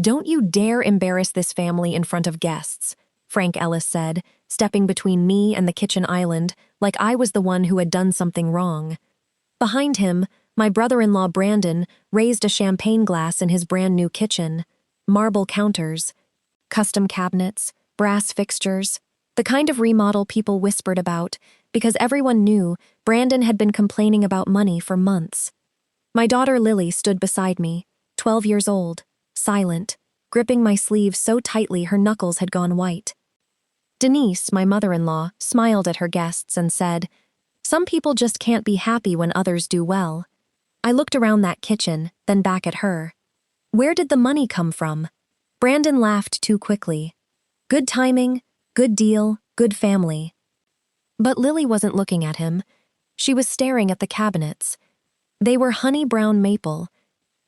"Don't you dare embarrass this family in front of guests," Frank Ellis said, stepping between me and the kitchen island like I was the one who had done something wrong. Behind him, my brother-in-law Brandon raised a champagne glass in his brand-new kitchen. Marble counters, custom cabinets, brass fixtures, the kind of remodel people whispered about because everyone knew Brandon had been complaining about money for months. My daughter Lily stood beside me, 12 years old, silent, gripping my sleeve so tightly her knuckles had gone white. Denise, my mother-in-law, smiled at her guests and said, "Some people just can't be happy when others do well." I looked around that kitchen, then back at her. Where did the money come from? Brandon laughed too quickly. Good timing, good deal, good family. But Lily wasn't looking at him. She was staring at the cabinets. They were honey brown maple.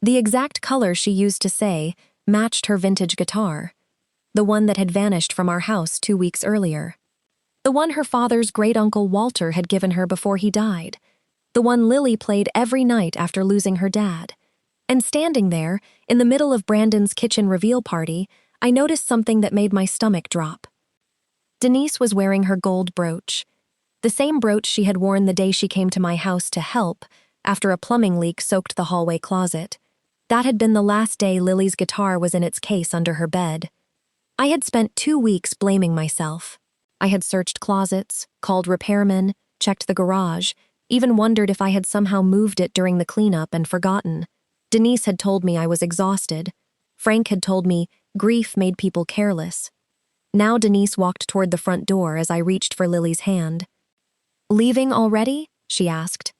The exact color she used to say matched her vintage guitar. The one that had vanished from our house 2 weeks earlier. The one her father's great-uncle Walter had given her before he died. The one Lily played every night after losing her dad. And standing there, in the middle of Brandon's kitchen reveal party, I noticed something that made my stomach drop. Denise was wearing her gold brooch. The same brooch she had worn the day she came to my house to help after a plumbing leak soaked the hallway closet. That had been the last day Lily's guitar was in its case under her bed. I had spent 2 weeks blaming myself. I had searched closets, called repairmen, checked the garage, even wondered if I had somehow moved it during the cleanup and forgotten. Denise had told me I was exhausted. Frank had told me grief made people careless. Now Denise walked toward the front door as I reached for Lily's hand. "Leaving already?" she asked.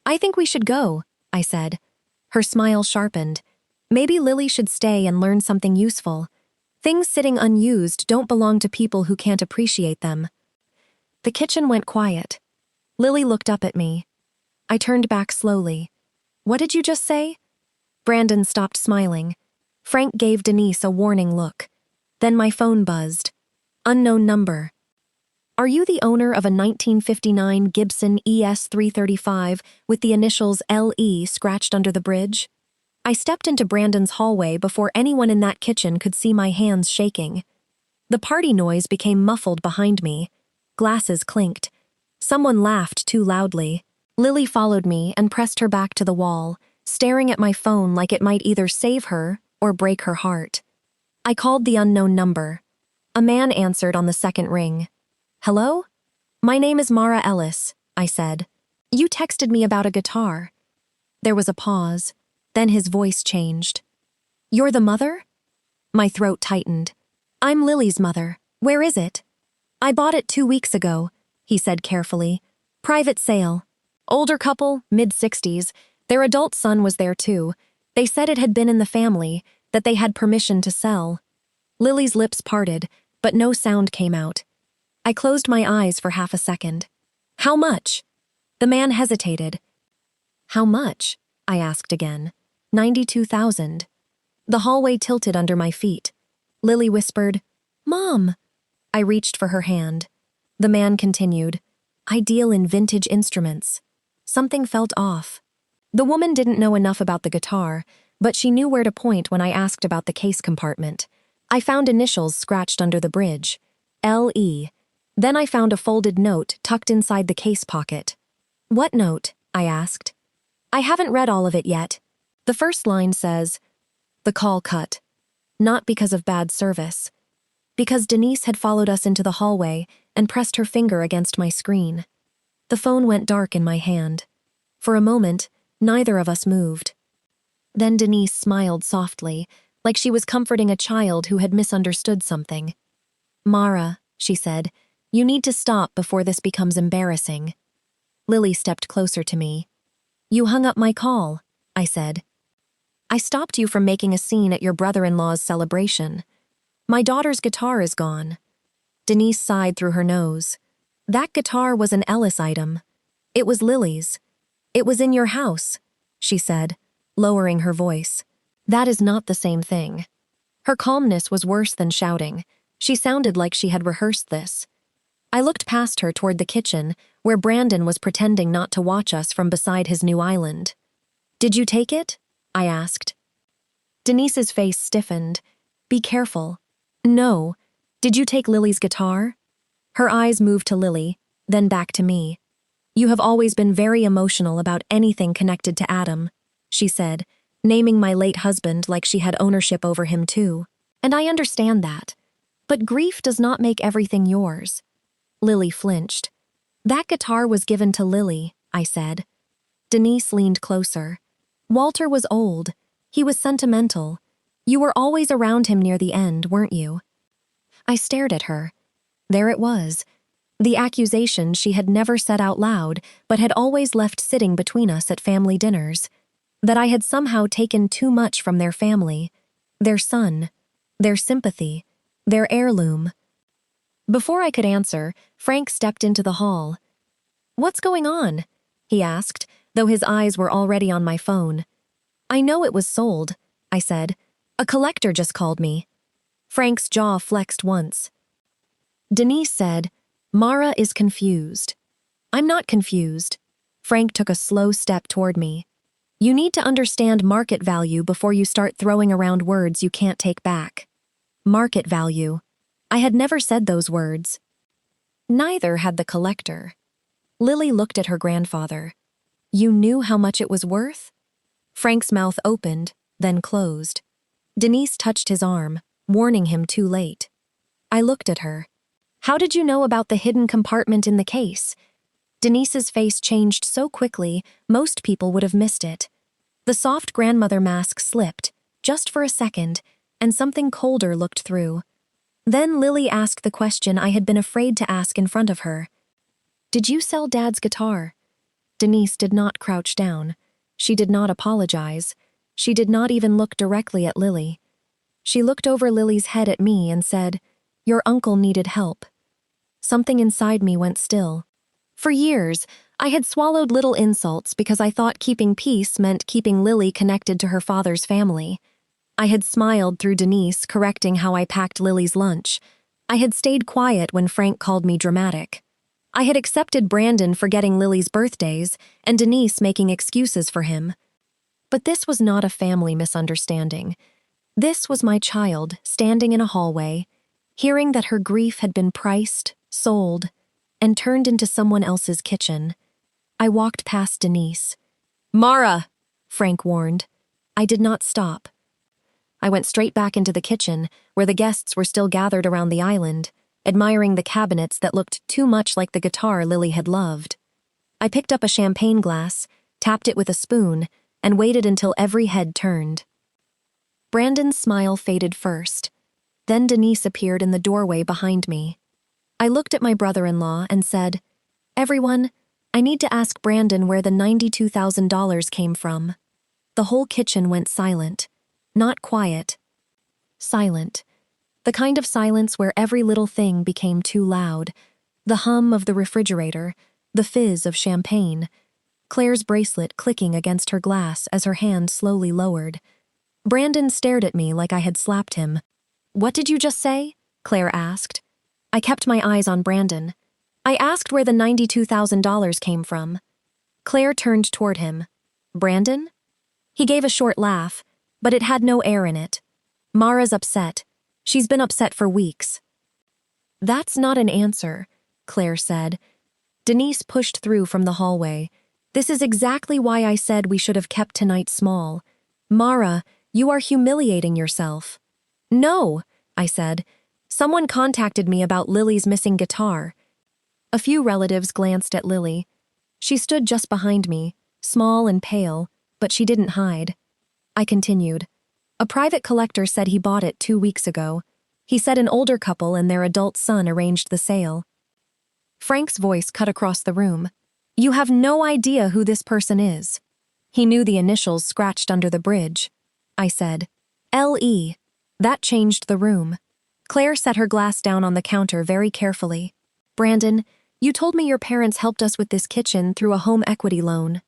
"I think we should go," I said. Her smile sharpened. Maybe Lily should stay and learn something useful. Things sitting unused don't belong to people who can't appreciate them. The kitchen went quiet. Lily looked up at me. I turned back slowly. "What did you just say?" Brandon stopped smiling. Frank gave Denise a warning look. Then my phone buzzed. Unknown number. "Are you the owner of a 1959 Gibson ES335 with the initials LE scratched under the bridge?" I stepped into Brandon's hallway before anyone in that kitchen could see my hands shaking. The party noise became muffled behind me. Glasses clinked. Someone laughed too loudly. Lily followed me and pressed her back to the wall, staring at my phone like it might either save her or break her heart. I called the unknown number. A man answered on the second ring. "Hello? My name is Mara Ellis," I said. "You texted me about a guitar." There was a pause. Then his voice changed. "You're the mother?" My throat tightened. "I'm Lily's mother. Where is it?" "I bought it 2 weeks ago," he said carefully. "Private sale. Older couple, mid-60s. Their adult son was there too. They said it had been in the family, that they had permission to sell." Lily's lips parted, but no sound came out. I closed my eyes for half a second. "How much?" The man hesitated. "How much?" I asked again. 92,000. The hallway tilted under my feet. Lily whispered, "Mom." I reached for her hand. The man continued, "I deal in vintage instruments." Something felt off. The woman didn't know enough about the guitar, but she knew where to point when I asked about the case compartment. I found initials scratched under the bridge. L.E. Then I found a folded note tucked inside the case pocket. "What note?" I asked. "I haven't read all of it yet." The first line says, "The call cut. Not because of bad service. Because Denise had followed us into the hallway and pressed her finger against my screen." The phone went dark in my hand. For a moment, neither of us moved. Then Denise smiled softly, like she was comforting a child who had misunderstood something. "Mara," she said, "you need to stop before this becomes embarrassing." Lily stepped closer to me. "You hung up my call," I said. "I stopped you from making a scene at your brother-in-law's celebration. My daughter's guitar is gone." Denise sighed through her nose. "That guitar was an Ellis item. It was Lily's. It was in your house," she said, lowering her voice. "That is not the same thing." Her calmness was worse than shouting. She sounded like she had rehearsed this. I looked past her toward the kitchen, where Brandon was pretending not to watch us from beside his new island. "Did you take it?" I asked. Denise's face stiffened. Be careful. No. Did you take Lily's guitar? Her eyes moved to Lily, then back to me. You have always been very emotional about anything connected to Adam, she said, naming my late husband like she had ownership over him too. And I understand that. But grief does not make everything yours. Lily flinched. That guitar was given to Lily, I said. Denise leaned closer. Walter was old. He was sentimental. You were always around him near the end, weren't you? I stared at her. There it was. The accusation she had never said out loud, but had always left sitting between us at family dinners. That I had somehow taken too much from their family, their son, their sympathy, their heirloom. Before I could answer, Frank stepped into the hall. What's going on? He asked, though his eyes were already on my phone. I know it was sold, I said. A collector just called me. Frank's jaw flexed once. Denise said, Mara is confused. I'm not confused. Frank took a slow step toward me. You need to understand market value before you start throwing around words you can't take back. Market value. I had never said those words. Neither had the collector. Lily looked at her grandfather. You knew how much it was worth? Frank's mouth opened, then closed. Denise touched his arm, warning him too late. I looked at her. How did you know about the hidden compartment in the case? Denise's face changed so quickly, most people would have missed it. The soft grandmother mask slipped, just for a second, and something colder looked through. Then Lily asked the question I had been afraid to ask in front of her. Did you sell Dad's guitar? Denise did not crouch down. She did not apologize. She did not even look directly at Lily. She looked over Lily's head at me and said, Your uncle needed help. Something inside me went still. For years, I had swallowed little insults because I thought keeping peace meant keeping Lily connected to her father's family. I had smiled through Denise correcting how I packed Lily's lunch. I had stayed quiet when Frank called me dramatic. I had accepted Brandon forgetting Lily's birthdays and Denise making excuses for him. But this was not a family misunderstanding. This was my child standing in a hallway, hearing that her grief had been priced, sold, and turned into someone else's kitchen. I walked past Denise. Mara, Frank warned. I did not stop. I went straight back into the kitchen, where the guests were still gathered around the island, admiring the cabinets that looked too much like the guitar Lily had loved. I picked up a champagne glass, tapped it with a spoon, and waited until every head turned. Brandon's smile faded first. Then Denise appeared in the doorway behind me. I looked at my brother-in-law and said, Everyone, I need to ask Brandon where the $92,000 came from. The whole kitchen went silent. Not quiet. Silent. The kind of silence where every little thing became too loud. The hum of the refrigerator, the fizz of champagne, Claire's bracelet clicking against her glass as her hand slowly lowered. Brandon stared at me like I had slapped him. What did you just say? Claire asked. I kept my eyes on Brandon. I asked where the $92,000 came from. Claire turned toward him. Brandon? He gave a short laugh, but it had no air in it. Mara's upset. She's been upset for weeks. That's not an answer, Claire said. Denise pushed through from the hallway. This is exactly why I said we should have kept tonight small. Mara, you are humiliating yourself. No, I said. Someone contacted me about Lily's missing guitar. A few relatives glanced at Lily. She stood just behind me, small and pale, but she didn't hide. I continued. A private collector said he bought it 2 weeks ago. He said an older couple and their adult son arranged the sale. Frank's voice cut across the room. You have no idea who this person is. He knew the initials scratched under the bridge. I said, L.E. That changed the room. Claire set her glass down on the counter very carefully. Brandon, you told me your parents helped us with this kitchen through a home equity loan.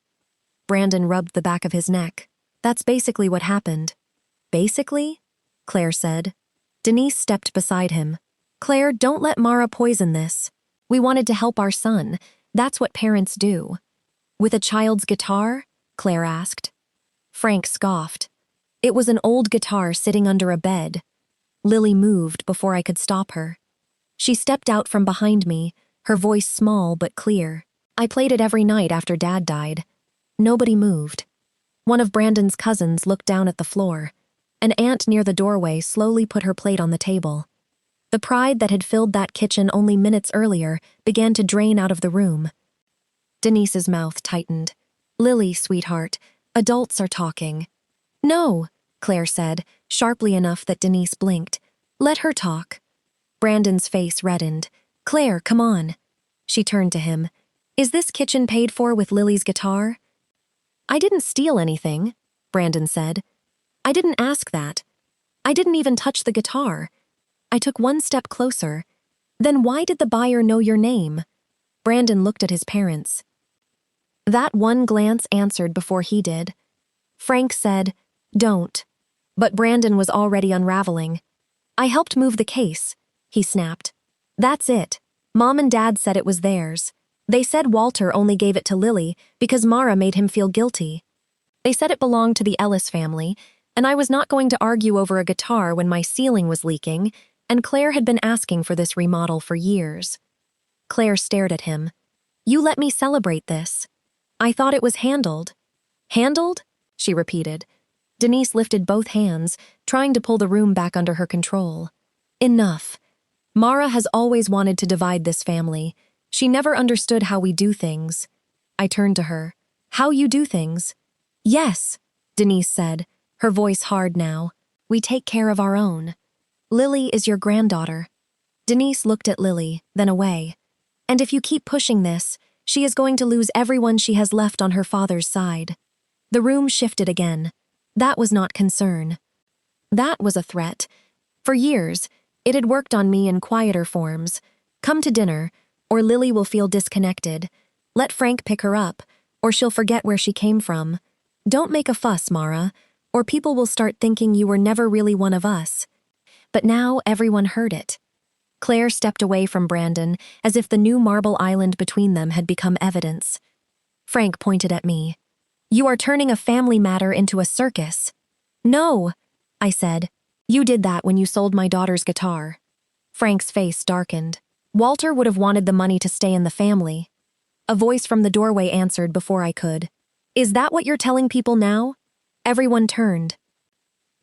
Brandon rubbed the back of his neck. That's basically what happened. Basically? Claire said. Denise stepped beside him. Claire, don't let Mara poison this. We wanted to help our son. That's what parents do. With a child's guitar? Claire asked. Frank scoffed. It was an old guitar sitting under a bed. Lily moved before I could stop her. She stepped out from behind me, her voice small but clear. I played it every night after Dad died. Nobody moved. One of Brandon's cousins looked down at the floor. An aunt near the doorway slowly put her plate on the table. The pride that had filled that kitchen only minutes earlier began to drain out of the room. Denise's mouth tightened. "Lily, sweetheart, adults are talking." "No," Claire said, sharply enough that Denise blinked. "Let her talk." Brandon's face reddened. "Claire, come on." She turned to him. "Is this kitchen paid for with Lily's guitar?" "I didn't steal anything," Brandon said. "I didn't ask that. I didn't even touch the guitar." I took one step closer. "Then why did the buyer know your name?" Brandon looked at his parents. That one glance answered before he did. Frank said, "Don't." But Brandon was already unraveling. "I helped move the case," he snapped. "That's it. Mom and Dad said it was theirs. They said Walter only gave it to Lily because Mara made him feel guilty. They said it belonged to the Ellis family, and I was not going to argue over a guitar when my ceiling was leaking, and Claire had been asking for this remodel for years." Claire stared at him. "You let me celebrate this. I thought it was handled." "Handled?" she repeated. Denise lifted both hands, trying to pull the room back under her control. "Enough. Mara has always wanted to divide this family. She never understood how we do things." I turned to her. "How you do things?" "Yes," Denise said, her voice hard now. "We take care of our own. Lily is your granddaughter." Denise looked at Lily, then away. "And if you keep pushing this, she is going to lose everyone she has left on her father's side." The room shifted again. That was not concern. That was a threat. For years, it had worked on me in quieter forms. Come to dinner, or Lily will feel disconnected. Let Frank pick her up, or she'll forget where she came from. Don't make a fuss, Mara, or people will start thinking you were never really one of us. But now everyone heard it. Claire stepped away from Brandon as if the new marble island between them had become evidence. Frank pointed at me. "You are turning a family matter into a circus." "No," I said. "You did that when you sold my daughter's guitar." Frank's face darkened. "Walter would have wanted the money to stay in the family." A voice from the doorway answered before I could. "Is that what you're telling people now?" Everyone turned.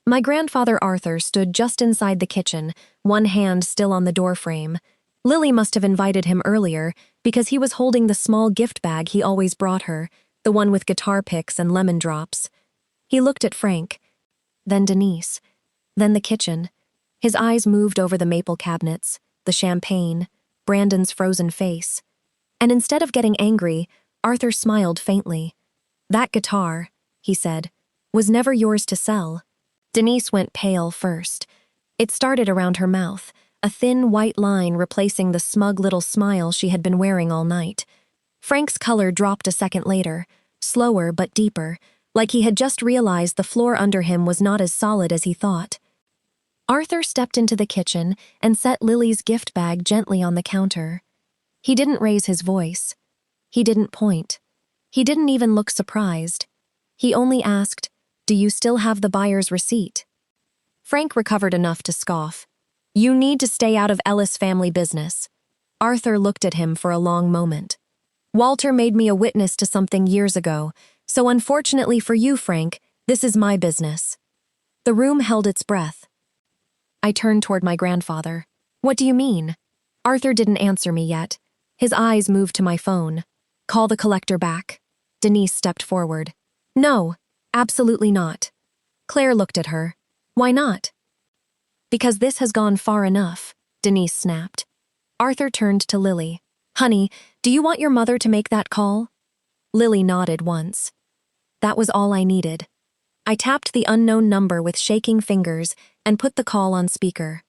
My grandfather Arthur stood just inside the kitchen, one hand still on the doorframe. Lily must have invited him earlier because he was holding the small gift bag he always brought her, the one with guitar picks and lemon drops. He looked at Frank, then Denise, then the kitchen. His eyes moved over the maple cabinets, the champagne, Brandon's frozen face. And instead of getting angry, Arthur smiled faintly. "That guitar," he said, "was never yours to sell." Denise went pale first. It started around her mouth, a thin white line replacing the smug little smile she had been wearing all night. Frank's color dropped a second later, slower but deeper, like he had just realized the floor under him was not as solid as he thought. Arthur stepped into the kitchen and set Lily's gift bag gently on the counter. He didn't raise his voice. He didn't point. He didn't even look surprised. He only asked, "Do you still have the buyer's receipt?" Frank recovered enough to scoff. "You need to stay out of Ellis family business." Arthur looked at him for a long moment. "Walter made me a witness to something years ago, so unfortunately for you, Frank, this is my business." The room held its breath. I turned toward my grandfather. "What do you mean?" Arthur didn't answer me yet. His eyes moved to my phone. "Call the collector back." Denise stepped forward. "No, absolutely not." Claire looked at her. "Why not?" "Because this has gone far enough," Denise snapped. Arthur turned to Lily. "Honey, do you want your mother to make that call?" Lily nodded once. That was all I needed. I tapped the unknown number with shaking fingers and put the call on speaker.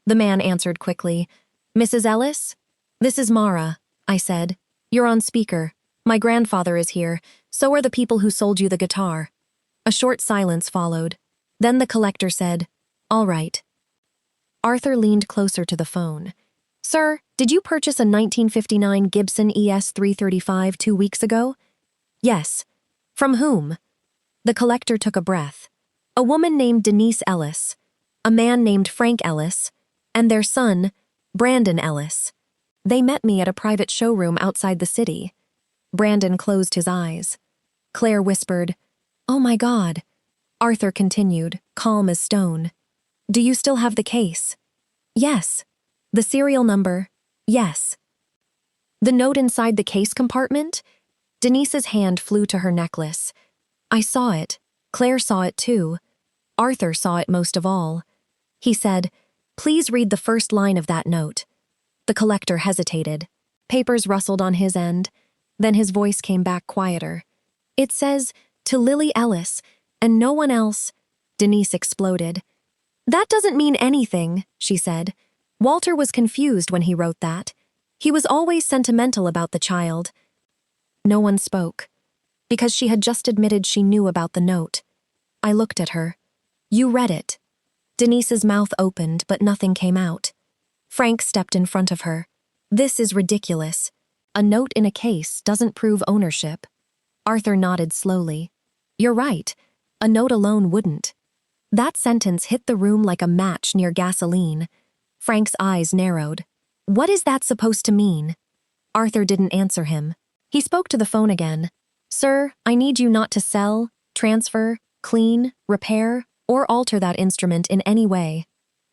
The man answered quickly. "Mrs. Ellis? This is Mara," I said. "You're on speaker. My grandfather is here. So are the people who sold you the guitar." A short silence followed. Then the collector said, "All right." Arthur leaned closer to the phone. "Sir, did you purchase a 1959 Gibson ES 335 2 weeks ago?" "Yes." "From whom?" The collector took a breath. A woman named Denise Ellis, a man named Frank Ellis, and their son, Brandon Ellis. They met me at a private showroom outside the city. Brandon closed his eyes. Claire whispered, "Oh my God." Arthur continued, calm as stone. "Do you still have the case?" "Yes." "The serial number?" "Yes." "The note inside the case compartment?" Denise's hand flew to her necklace. "I saw it. Claire saw it too. Arthur saw it most of all." He said, "Please read the first line of that note." The collector hesitated. Papers rustled on his end. Then his voice came back quieter. "It says, 'To Lily Ellis, and no one else.'" Denise exploded. "That doesn't mean anything," she said. "Walter was confused when he wrote that. He was always sentimental about the child." No one spoke, because she had just admitted she knew about the note. I looked at her. "You read it." Denise's mouth opened, but nothing came out. Frank stepped in front of her. "This is ridiculous. A note in a case doesn't prove ownership." Arthur nodded slowly. "You're right. A note alone wouldn't." That sentence hit the room like a match near gasoline. Frank's eyes narrowed. "What is that supposed to mean?" Arthur didn't answer him. He spoke to the phone again. "Sir, I need you not to sell, transfer, clean, repair, or alter that instrument in any way."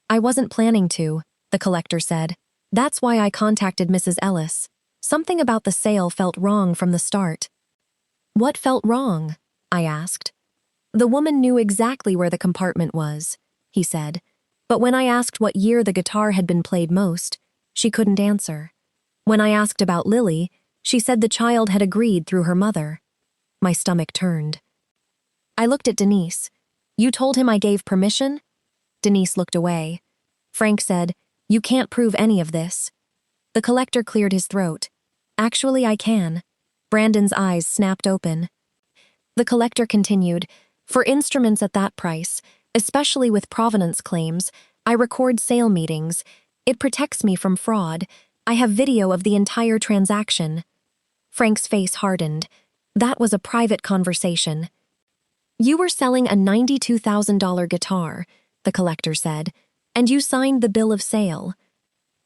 "I wasn't planning to," the collector said. "That's why I contacted Mrs. Ellis. Something about the sale felt wrong from the start." "What felt wrong?" I asked. "The woman knew exactly where the compartment was," he said. "But when I asked what year the guitar had been played most, she couldn't answer. When I asked about Lily, she said the child had agreed through her mother." My stomach turned. I looked at Denise. "You told him I gave permission?" Denise looked away. Frank said, "You can't prove any of this." The collector cleared his throat. "Actually, I can." Brandon's eyes snapped open. The collector continued, "For instruments at that price, especially with provenance claims, I record sale meetings. It protects me from fraud. I have video of the entire transaction." Frank's face hardened. "That was a private conversation." "You were selling a $92,000 guitar," the collector said, "and you signed the bill of sale."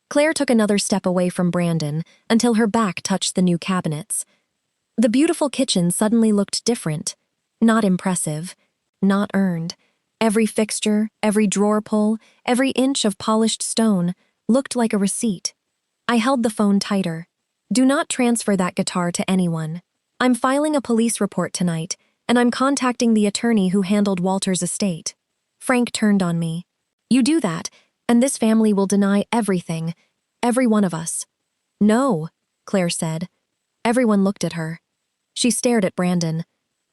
Claire took another step away from Brandon until her back touched the new cabinets. The beautiful kitchen suddenly looked different. Not impressive. Not earned. Every fixture, every drawer pull, every inch of polished stone looked like a receipt. I held the phone tighter. "Do not transfer that guitar to anyone. I'm filing a police report tonight, and I'm contacting the attorney who handled Walter's estate." Frank turned on me. "You do that, and this family will deny everything. Every one of us." "No," Claire said. Everyone looked at her. She stared at Brandon.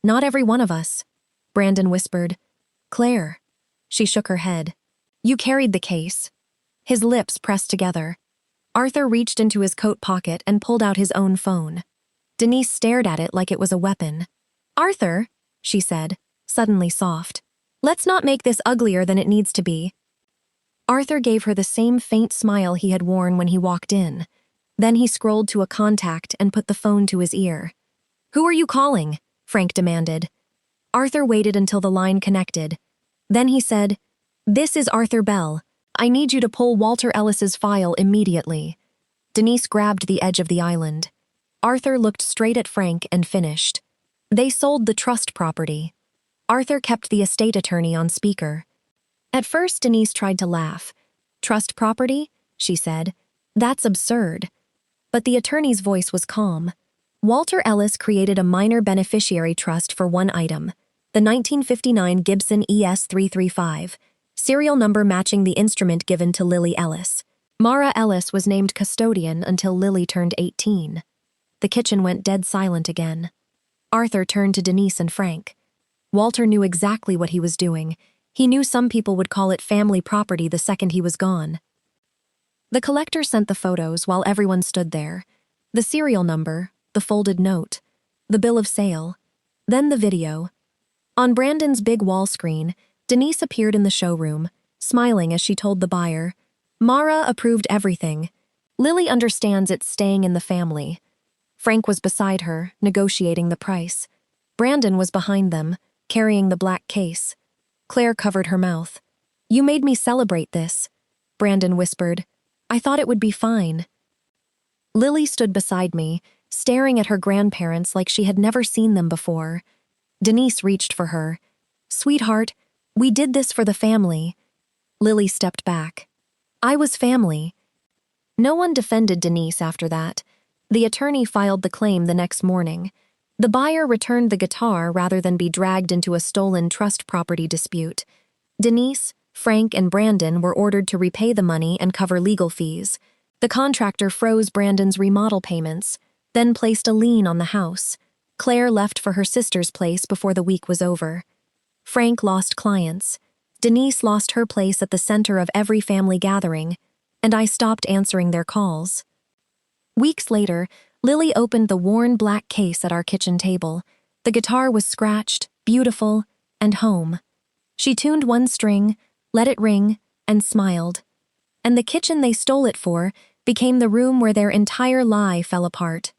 "Not every one of us." Brandon whispered, "Claire." She shook her head. "You carried the case." His lips pressed together. Arthur reached into his coat pocket and pulled out his own phone. Denise stared at it like it was a weapon. "Arthur," she said, suddenly soft, "let's not make this uglier than it needs to be." Arthur gave her the same faint smile he had worn when he walked in. Then he scrolled to a contact and put the phone to his ear. "Who are you calling?" Frank demanded. Arthur waited until the line connected. Then he said, "This is Arthur Bell. I need you to pull Walter Ellis's file immediately." Denise grabbed the edge of the island. Arthur looked straight at Frank and finished. "They sold the trust property." Arthur kept the estate attorney on speaker. At first, Denise tried to laugh. "Trust property?" she said. "That's absurd." But the attorney's voice was calm. Walter Ellis created a minor beneficiary trust for one item, the 1959 Gibson ES-335, serial number matching the instrument given to Lily Ellis. Mara Ellis was named custodian until Lily turned 18. The kitchen went dead silent again. Arthur turned to Denise and Frank. Walter knew exactly what he was doing. He knew some people would call it family property the second he was gone. The collector sent the photos while everyone stood there. The serial number, the folded note, the bill of sale, then the video. On Brandon's big wall screen, Denise appeared in the showroom, smiling as she told the buyer, "Mara approved everything. Lily understands it's staying in the family." Frank was beside her, negotiating the price. Brandon was behind them, carrying the black case. Claire covered her mouth. You made me celebrate this, Brandon whispered. I thought it would be fine. Lily stood beside me, staring at her grandparents like she had never seen them before. Denise reached for her. Sweetheart, we did this for the family. Lily stepped back. I was family. No one defended Denise after that. The attorney filed the claim the next morning. The buyer returned the guitar rather than be dragged into a stolen trust property dispute. Denise, Frank, and Brandon were ordered to repay the money and cover legal fees. The contractor froze Brandon's remodel payments, then placed a lien on the house. Claire left for her sister's place before the week was over. Frank lost clients. Denise lost her place at the center of every family gathering, and I stopped answering their calls. Weeks later, Lily opened the worn black case at our kitchen table. The guitar was scratched, beautiful, and home. She tuned one string, let it ring, and smiled. And the kitchen they stole it for became the room where their entire lie fell apart.